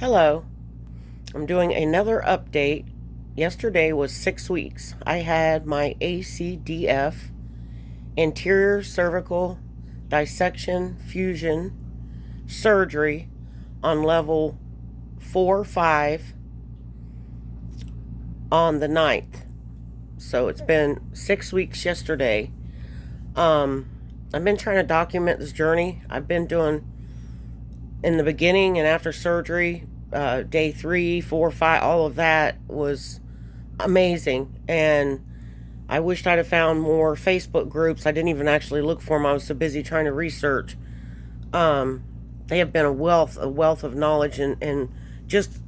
Hello, I'm doing another update. Yesterday was 6 weeks. I had my ACDF, anterior cervical dissection fusion surgery on level 4-5 on the 9th. So it's been 6 weeks yesterday. I've been trying to document this journey. I've been doing in the beginning and after surgery, day 3, 4, 5, all of that was amazing. And I wished I'd have found more Facebook groups. I didn't even actually look for them. I was so busy trying to research. They have been a wealth of knowledge, and just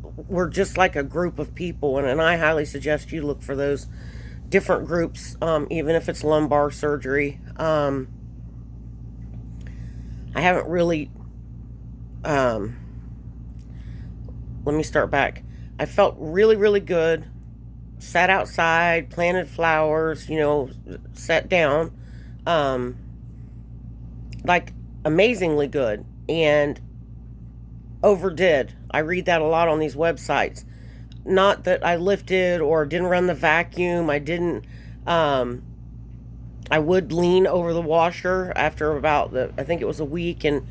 we're just like a group of people. And I highly suggest you look for those different groups, even if it's lumbar surgery. I haven't really let me start back. I felt really good. Sat outside, planted flowers, sat down. Like amazingly good, and overdid. I read that a lot on these websites. Not that I lifted or didn't run the vacuum. I didn't. I would lean over the washer after about I think it was a week, and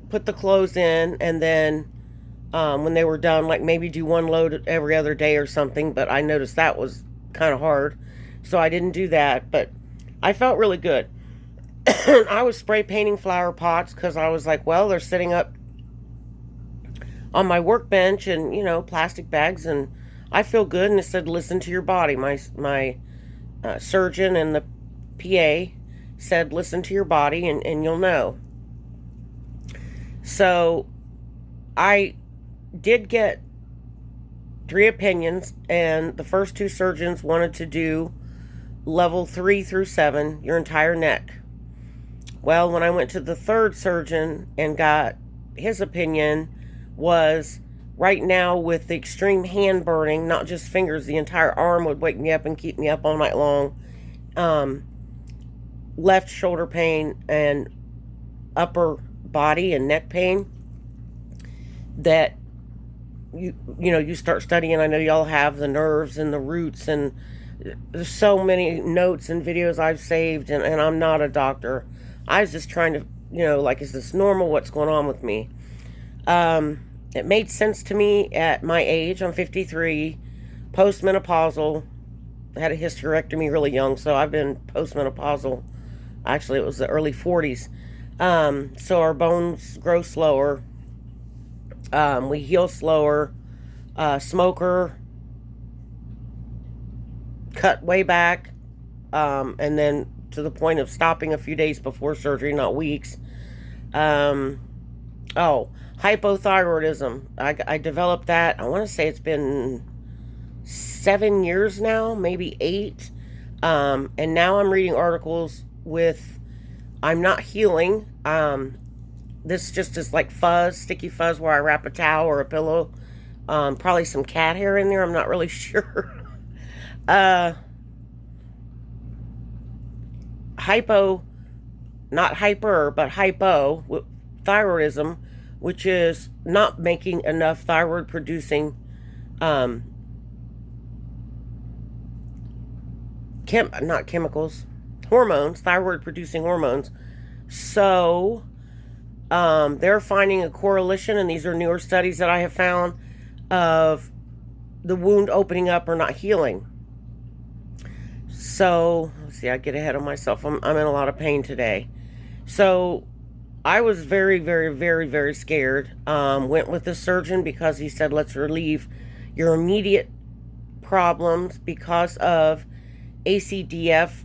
put the clothes in, and then when they were done, like maybe do one load every other day or something. But I noticed that was kind of hard, so I didn't do that. But I felt really good. I was spray painting flower pots because I was like, well, they're sitting up on my workbench, and plastic bags, and I feel good. And it said, listen to your body. My surgeon and the PA said, listen to your body, and you'll know. So I did get 3 opinions, and the first 2 surgeons wanted to do level 3 through 7, your entire neck. Well, when I went to the 3rd surgeon and got his opinion, was right now with the extreme hand burning, not just fingers, the entire arm would wake me up and keep me up all night long. Left shoulder pain and upper body and neck pain, that you start studying. I know y'all have the nerves and the roots, and there's so many notes and videos I've saved, and I'm not a doctor. I was just trying to, like, is this normal? What's going on with me? It made sense to me at my age. I'm 53, postmenopausal. I had a hysterectomy really young, so I've been postmenopausal. Actually, it was the early 40s. So our bones grow slower. We heal slower. Smoker. Cut way back. And then to the point of stopping a few days before surgery, not weeks. Hypothyroidism. I developed that. I want to say it's been 7 years now, maybe 8. And now I'm reading articles with, I'm not healing. This just is like fuzz, sticky fuzz, where I wrap a towel or a pillow. Probably some cat hair in there. I'm not really sure. Not hyper, but hypothyroidism, which is not making enough thyroid producing hormones, thyroid producing hormones. So they're finding a correlation, and these are newer studies that I have found, of the wound opening up or not healing. So let's see, I get ahead of myself. I'm in a lot of pain today. So I was very scared. Went with the surgeon because he said, let's relieve your immediate problems because of ACDF,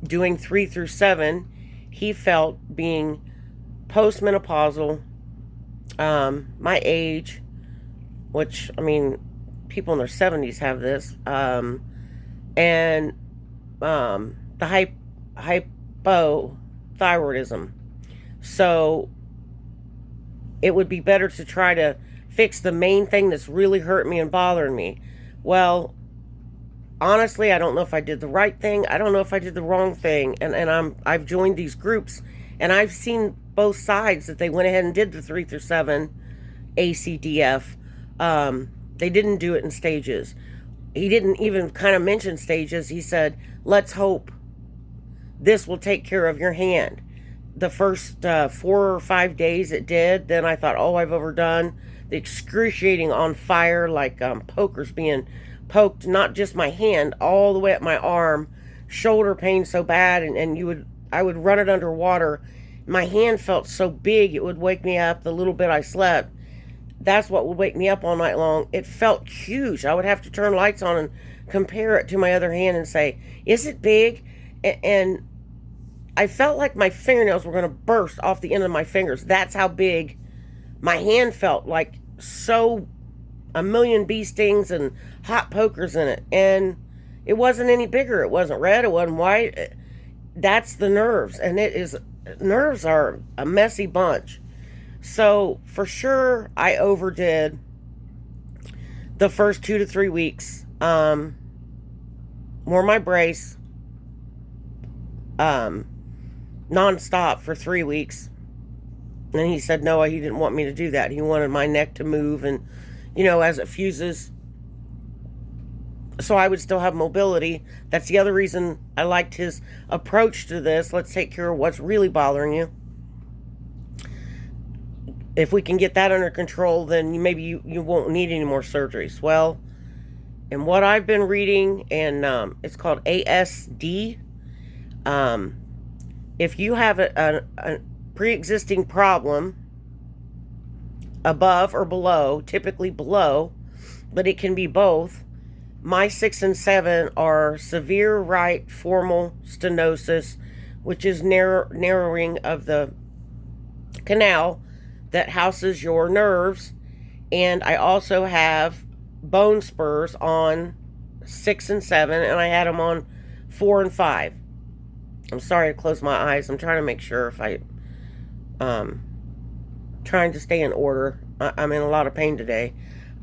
doing 3 through 7. He felt, being postmenopausal, my age, which, I mean, people in their 70s have this, and the hypothyroidism. So it would be better to try to fix the main thing that's really hurting me and bothering me. Well, honestly, I don't know if I did the right thing. I don't know if I did the wrong thing. And I've joined these groups, and I've seen both sides, that they went ahead and did the 3 through 7. ACDF. They didn't do it in stages. He didn't even kind of mention stages. He said, let's hope this will take care of your hand. The first 4 or 5 days it did. Then I thought, oh, I've overdone. The excruciating on fire, like pokers being poked, not just my hand, all the way up my arm. Shoulder pain so bad, and I would run it underwater. My hand felt so big it would wake me up the little bit I slept. That's what would wake me up all night long. It felt huge. I would have to turn lights on and compare it to my other hand and say, is it big? And I felt like my fingernails were going to burst off the end of my fingers. That's how big my hand felt, like so a million bee stings and hot pokers in it. And it wasn't any bigger. It wasn't red. It wasn't white. That's the nerves. And nerves are a messy bunch. So for sure, I overdid the first 2 to 3 weeks. Wore my brace nonstop for 3 weeks. And he said, no, he didn't want me to do that. He wanted my neck to move and, as it fuses, so I would still have mobility. That's the other reason I liked his approach to this. Let's take care of what's really bothering you. If we can get that under control, then maybe you won't need any more surgeries. Well, and what I've been reading, and it's called ASD. If you have a pre-existing problem above or below, typically below, but it can be both. My 6 and 7 are severe right formal stenosis, which is narrowing of the canal that houses your nerves. And I also have bone spurs on 6 and 7, and I had them on 4 and 5. I'm sorry to close my eyes. I'm trying to make sure if trying to stay in order. I'm in a lot of pain today.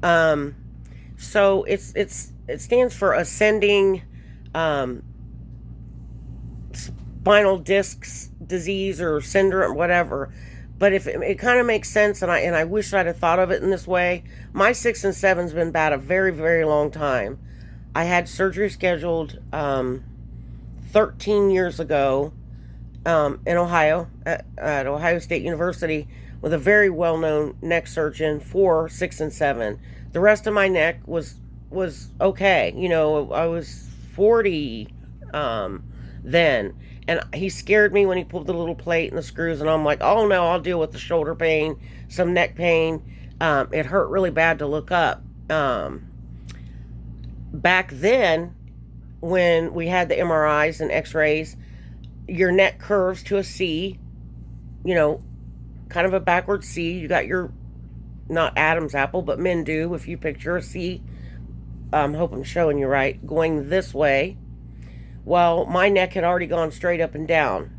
So it stands for ascending spinal discs disease or syndrome, whatever. But if it kind of makes sense, and I wish I'd have thought of it in this way. My 6 and 7's been bad a very, very long time. I had surgery scheduled 13 years ago in Ohio at Ohio State University with a very well-known neck surgeon for 6 and 7. The rest of my neck was okay. I was 40 then. And he scared me when he pulled the little plate and the screws. And I'm like, oh no, I'll deal with the shoulder pain, some neck pain. It hurt really bad to look up. Back then, when we had the MRIs and x-rays, your neck curves to a C, kind of a backward C. You got your, not Adam's apple, but men do. If you picture a C, hope I'm showing you right, going this way. Well, my neck had already gone straight up and down.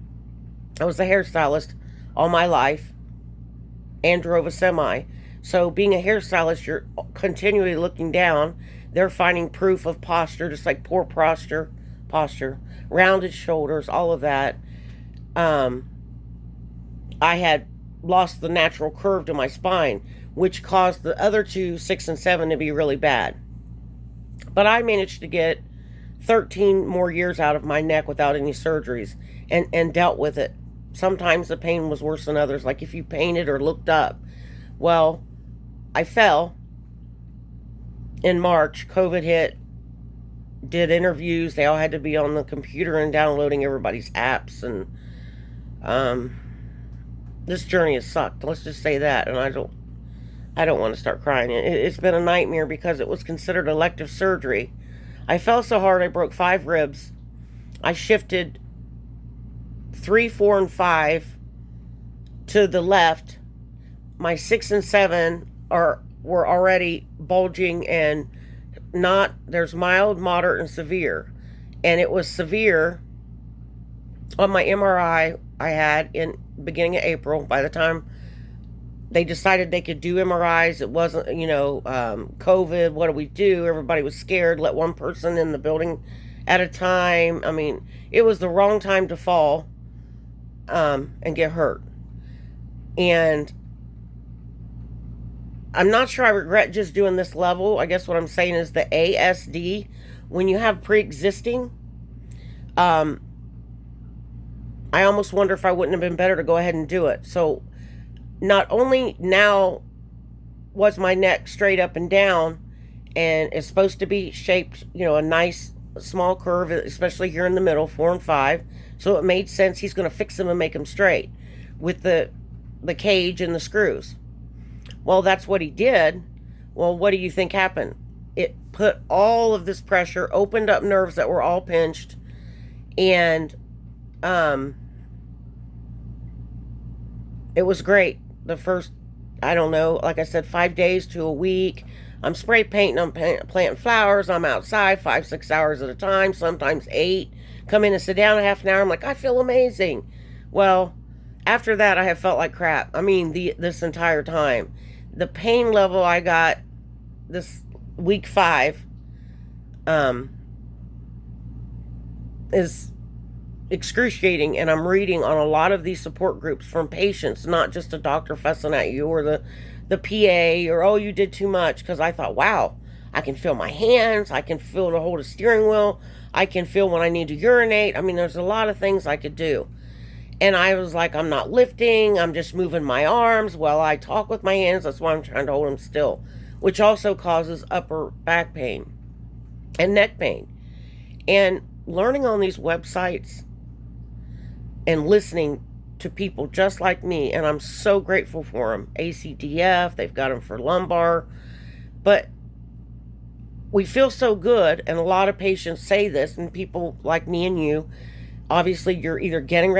I was a hairstylist all my life and drove a semi. So being a hairstylist, you're continually looking down. They're finding proof of posture, just like poor posture, rounded shoulders, all of that. I had lost the natural curve to my spine, which caused the other two, 6 and 7, to be really bad. But I managed to get 13 more years out of my neck without any surgeries and dealt with it. Sometimes the pain was worse than others, like if you painted or looked up. Well, I fell in March. COVID hit. Did interviews. They all had to be on the computer and downloading everybody's apps. And this journey has sucked. Let's just say that. And I don't want to start crying. It's been a nightmare because it was considered elective surgery. I fell so hard I broke 5 ribs. I shifted 3, 4, and 5 to the left. My 6 and 7 were already bulging, and there's mild, moderate, and severe. And it was severe on my MRI I had in beginning of April. By the time they decided they could do MRIs, it wasn't, COVID, what do we do? Everybody was scared, let one person in the building at a time. I mean, it was the wrong time to fall and get hurt. And I'm not sure I regret just doing this level. I guess what I'm saying is the ASD, when you have pre-existing, um, I almost wonder if I wouldn't have been better to go ahead and do it. So not only now was my neck straight up and down, and it's supposed to be shaped, a nice small curve, especially here in the middle, 4 and 5. So it made sense. He's going to fix them and make them straight with the cage and the screws. Well, that's what he did. Well, what do you think happened? It put all of this pressure, opened up nerves that were all pinched, and it was great. The first, I don't know, like I said, 5 days to a week. I'm spray painting, I'm planting flowers, I'm outside 5-6 hours at a time, sometimes 8. Come in and sit down a half an hour. I'm like, I feel amazing. Well, after that, I have felt like crap. I mean, this entire time. The pain level I got this week 5 is excruciating, and I'm reading on a lot of these support groups from patients, not just a doctor fussing at you or the PA or, oh, you did too much, because I thought, wow, I can feel my hands, I can feel the hold of steering wheel, I can feel when I need to urinate. I mean, there's a lot of things I could do. And I was like, I'm not lifting, I'm just moving my arms while I talk with my hands. That's why I'm trying to hold them still, which also causes upper back pain and neck pain. And learning on these websites and listening to people just like me, and I'm so grateful for them. ACDF, they've got them for lumbar. But we feel so good, and a lot of patients say this, and people like me and you, obviously you're either getting ready